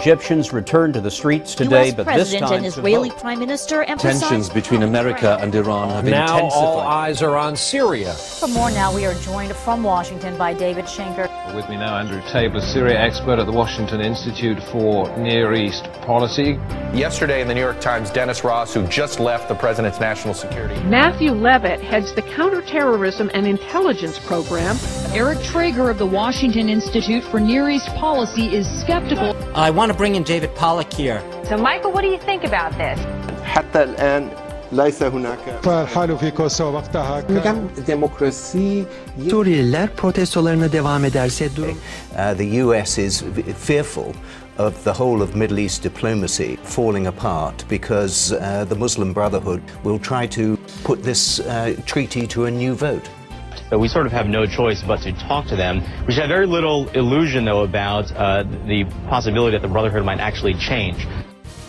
Egyptians returned to the streets today, US but President this time and Israeli Prime Minister emphasized tensions between America and Iran have now intensified. all eyes are on Syria. For more now, we are joined from Washington by David Schenker. With me now, Andrew Tabler, Syria expert at the Washington Institute for Near East Policy. Yesterday in the New York Times, Dennis Ross, who just left the president's national security. Matthew Levitt heads the Counterterrorism and Intelligence Program. Eric Traeger of the Washington Institute for Near East Policy is skeptical. I want to bring in David Pollack here. So, Michael, what do you think about this? حتى الآن ليس هناك فالحال في كوسوvo وقتها demokrasi Suriyeliler protestolarına devam ederse durum. The US is fearful of the whole of Middle East diplomacy falling apart because the Muslim Brotherhood will try to put this treaty to a new vote. We sort of have no choice but to talk to them. We should have very little illusion, though, about the possibility that the Brotherhood might actually change.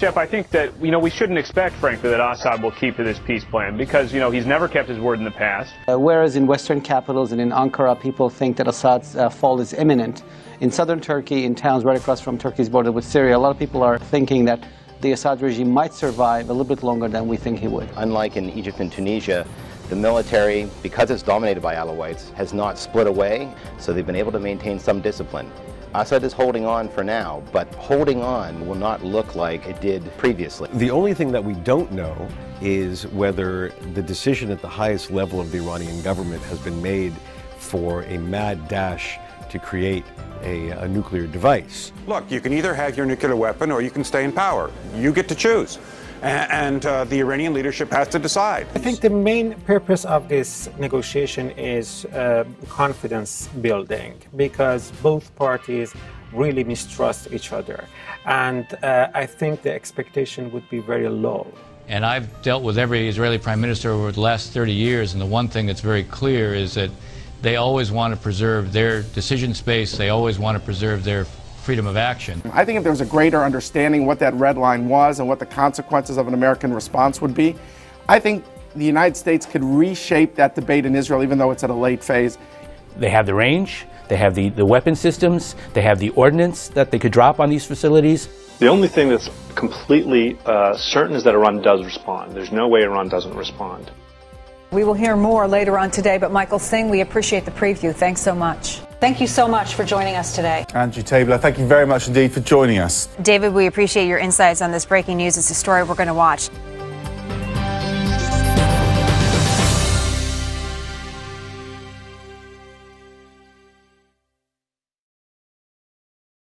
Jeff, I think that, we shouldn't expect, frankly, that Assad will keep to this peace plan because, he's never kept his word in the past. Whereas in Western capitals and in Ankara, people think that Assad's fall is imminent. In southern Turkey, in towns right across from Turkey's border with Syria, a lot of people are thinking that the Assad regime might survive a little bit longer than we think he would. Unlike in Egypt and Tunisia, the military, because it's dominated by Alawites, has not split away, so they've been able to maintain some discipline. Assad is holding on for now, but holding on will not look like it did previously. The only thing that we don't know is whether the decision at the highest level of the Iranian government has been made for a mad dash to create a nuclear device. Look, you can either have your nuclear weapon or you can stay in power. You get to choose. And the Iranian leadership has to decide. I think the main purpose of this negotiation is confidence building because both parties really mistrust each other. And I think the expectation would be very low. And I've dealt with every Israeli prime minister over the last 30 years, and the one thing that's very clear is that they always want to preserve their decision space, they always want to preserve their freedom of action. I think if there was a greater understanding what that red line was and what the consequences of an American response would be, I think the United States could reshape that debate in Israel, even though it's at a late phase. They have the range, they have the weapon systems, they have the ordnance that they could drop on these facilities. The only thing that's completely certain is that Iran does respond. There's no way Iran doesn't respond. We will hear more later on today, but Michael Singh, we appreciate the preview. Thanks so much. Thank you so much for joining us today. Andrew Tabler, thank you very much indeed for joining us. David, we appreciate your insights on this breaking news. It's a story we're going to watch.